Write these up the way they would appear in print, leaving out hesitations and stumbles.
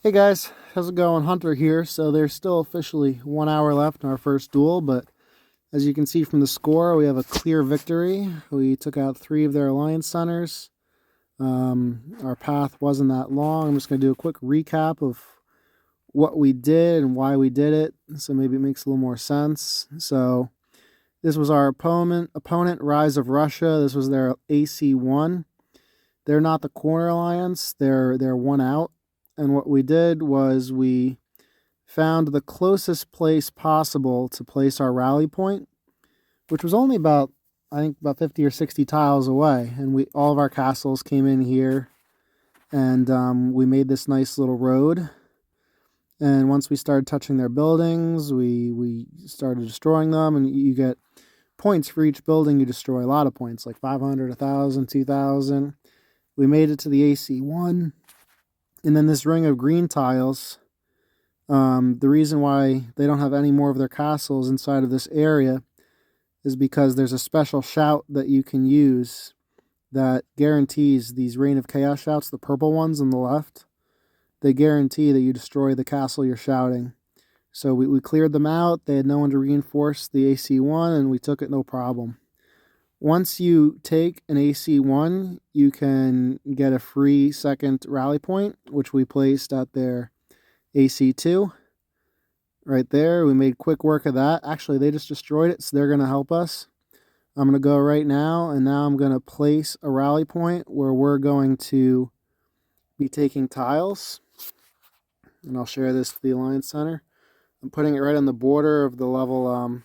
Hey guys, how's it going? Hunter here. So there's still officially 1 hour left in our first duel, but as you can see from the score, we have a clear victory. We took out 3 of their alliance centers. Our path wasn't that long. I'm just going to do a quick recap of what we did and why we did it, so maybe it makes a little more sense. So this was our opponent, Rise of Russia. This was their AC1. They're not the corner alliance. They're one out. And what we did was we found the closest place possible to place our rally point, which was only about, I think, about 50 or 60 tiles away. And all of our castles came in here, and we made this nice little road. And once we started touching their buildings, we started destroying them, and you get points for each building you destroy. A lot of points, like 500, 1,000, 2,000. We made it to the AC1. And then this ring of green tiles, the reason why they don't have any more of their castles inside of this area is because there's a special shout that you can use that guarantees these Reign of Chaos shouts, the purple ones on the left. They guarantee that you destroy the castle you're shouting. So we cleared them out. They had no one to reinforce the AC1, and we took it no problem. Once you take an AC1, you can get a free second rally point, which we placed at their AC2. Right there, we made quick work of that. Actually, they just destroyed it, so they're going to help us. I'm going to go right now, and now I'm going to place a rally point where we're going to be taking tiles. And I'll share this to the Alliance Center. I'm putting it right on the border of the level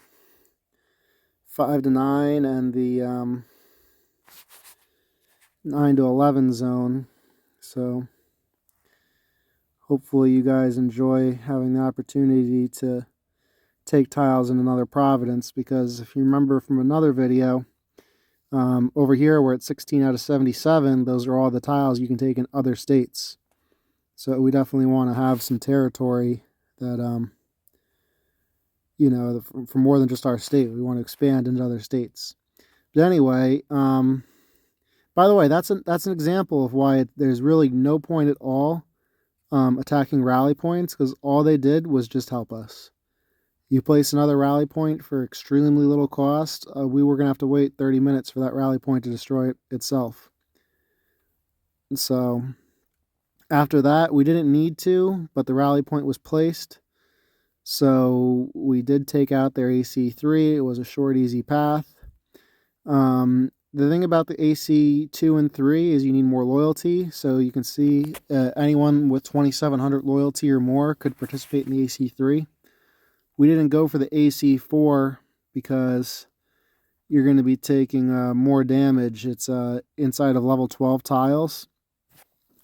5 to 9 and the 9 to 11 zone. So hopefully you guys enjoy having the opportunity to take tiles in another province, because if you remember from another video, over here we're at 16 out of 77. Those are all the tiles you can take in other states. So we definitely want to have some territory that for more than just our state. We want to expand into other states. But anyway, by the way, that's an example of why there's really no point at all attacking rally points, because all they did was just help us. You place another rally point for extremely little cost. We were going to have to wait 30 minutes for that rally point to destroy it itself. And so after that, we didn't need to, but the rally point was placed. So we did take out their AC3. It was a short, easy path. The thing about the AC2 and 3 is you need more loyalty. So you can see anyone with 2,700 loyalty or more could participate in the AC3. We didn't go for the AC4 because you're going to be taking more damage. It's inside of level 12 tiles.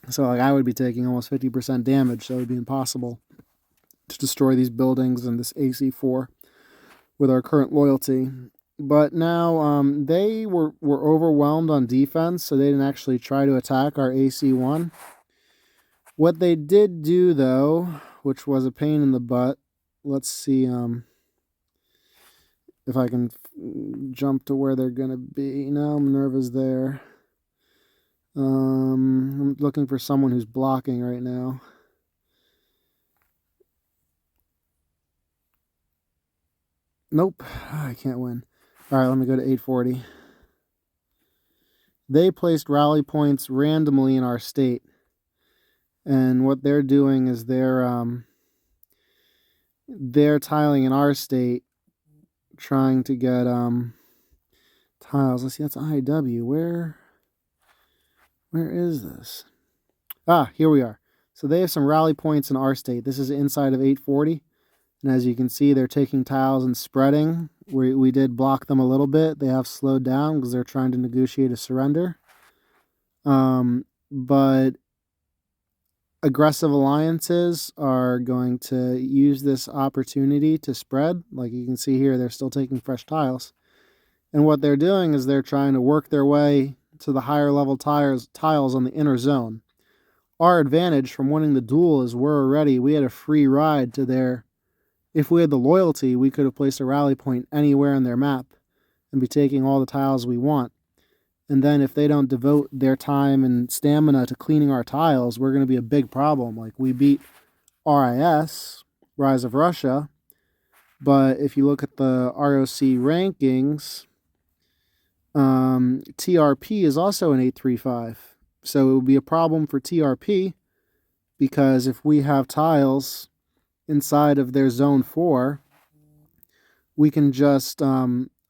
So I would be taking almost 50% damage, so it would be impossible to destroy these buildings in this AC4 with our current loyalty. But now they were overwhelmed on defense, so they didn't actually try to attack our AC1. What they did do, though, which was a pain in the butt, let's see if I can jump to where they're going to be. No, Minerva's there. I'm looking for someone who's blocking right now. Nope, I can't win. All right, let me go to 840. They placed rally points randomly in our state. And what they're doing is they're tiling in our state, trying to get tiles. Let's see, that's IW. Where is this? Ah, here we are. So they have some rally points in our state. This is inside of 840. And as you can see, they're taking tiles and spreading. We did block them a little bit. They have slowed down because they're trying to negotiate a surrender. But aggressive alliances are going to use this opportunity to spread. Like you can see here, they're still taking fresh tiles. And what they're doing is they're trying to work their way to the higher level tiles on the inner zone. Our advantage from winning the duel is we had a free ride to their... If we had the loyalty, we could have placed a rally point anywhere in their map and be taking all the tiles we want. And then if they don't devote their time and stamina to cleaning our tiles, we're going to be a big problem. Like, we beat RIS, Rise of Russia. But if you look at the RoC rankings, TRP is also an 835. So it would be a problem for TRP because if we have tiles inside of their zone 4, we can just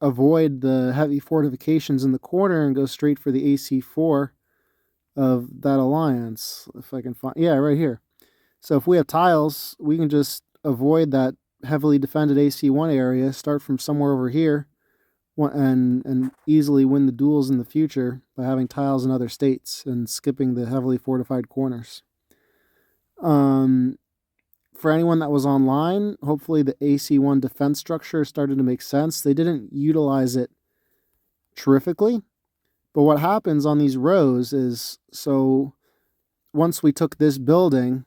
avoid the heavy fortifications in the corner and go straight for the AC4 of that alliance. If I can find, yeah, right here. So if we have tiles, we can just avoid that heavily defended AC1 area, start from somewhere over here, and easily win the duels in the future by having tiles in other states and skipping the heavily fortified corners. For anyone that was online, hopefully the AC1 defense structure started to make sense. They didn't utilize it terrifically, but what happens on these rows is, so once we took this building,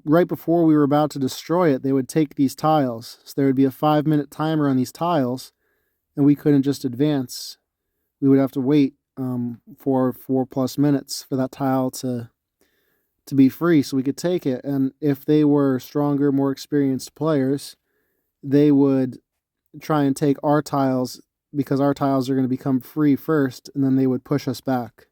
right before we were about to destroy it, they would take these tiles. So there would be a 5-minute timer on these tiles, and we couldn't just advance. We would have to wait for 4+ minutes for that tile to be free so we could take it. And if they were stronger, more experienced players, they would try and take our tiles because our tiles are going to become free first, and then they would push us back.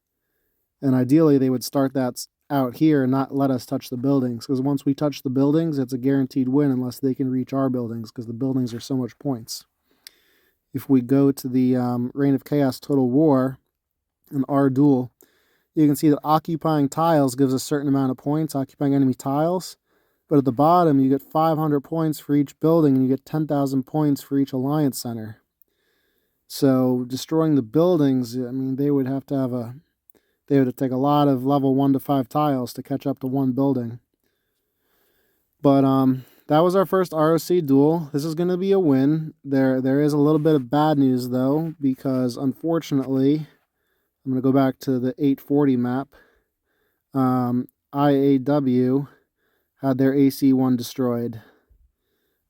And ideally, they would start that out here and not let us touch the buildings, because once we touch the buildings, it's a guaranteed win unless they can reach our buildings, because the buildings are so much points. If we go to the Reign of Chaos Total War, an R duel, you can see that occupying tiles gives a certain amount of points, occupying enemy tiles. But at the bottom, you get 500 points for each building, and you get 10,000 points for each alliance center. So destroying the buildings, I mean, they would have to take a lot of level 1 to 5 tiles to catch up to one building. But that was our first RoC duel. This is going to be a win. There is a little bit of bad news, though, because unfortunately, I'm going to go back to the 840 map. IAW had their AC1 destroyed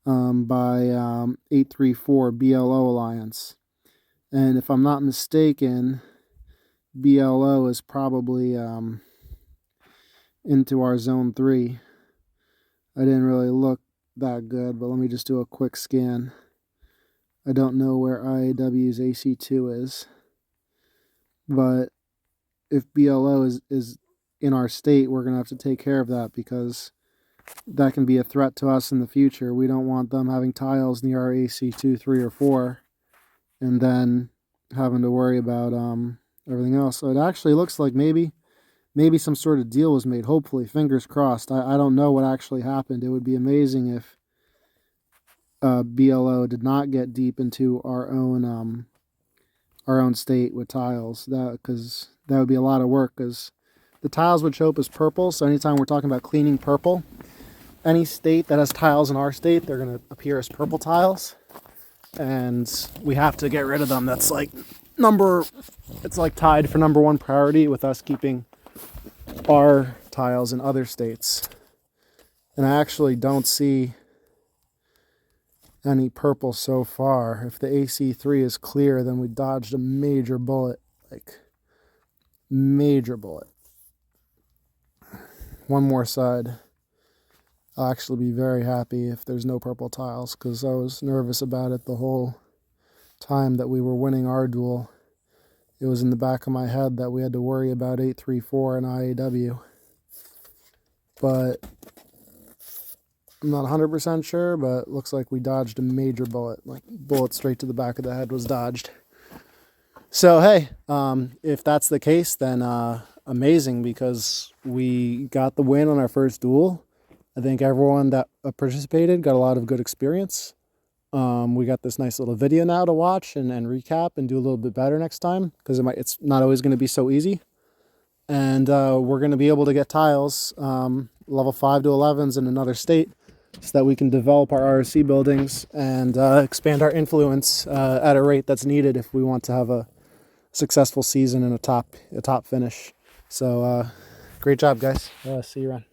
by 834 BLO Alliance. And if I'm not mistaken, BLO is probably into our zone 3. I didn't really look that good, but let me just do a quick scan. I don't know where IAW's AC2 is, but if BLO is in our state, we're going to have to take care of that, because that can be a threat to us in the future. We don't want them having tiles near our AC2, 3, or 4, and then having to worry about everything else. So it actually looks like maybe some sort of deal was made. Hopefully, fingers crossed. I don't know what actually happened. It would be amazing if BLO did not get deep into our own state with tiles. Because that would be a lot of work. Because the tiles would show up as purple. So anytime we're talking about cleaning purple, any state that has tiles in our state, they're going to appear as purple tiles. And we have to get rid of them. That's like it's like tied for number 1 priority with us keeping our tiles in other states. And I actually don't see any purple so far. If the AC3 is clear, then we dodged a major bullet. Like, major bullet. One more side. I'll actually be very happy if there's no purple tiles, because I was nervous about it the whole time that we were winning our duel. It was in the back of my head that we had to worry about 834 and IAW. But I'm not 100% sure, but it looks like we dodged a major bullet. Like, bullet straight to the back of the head was dodged. So, hey, if that's the case, then amazing, because we got the win on our first duel. I think everyone that participated got a lot of good experience. We got this nice little video now to watch and recap and do a little bit better next time, because it's not always going to be so easy. And we're going to be able to get tiles, level 5 to 11s in another state, so that we can develop our RoC buildings and expand our influence at a rate that's needed if we want to have a successful season and a top finish. So great job, guys. See you around.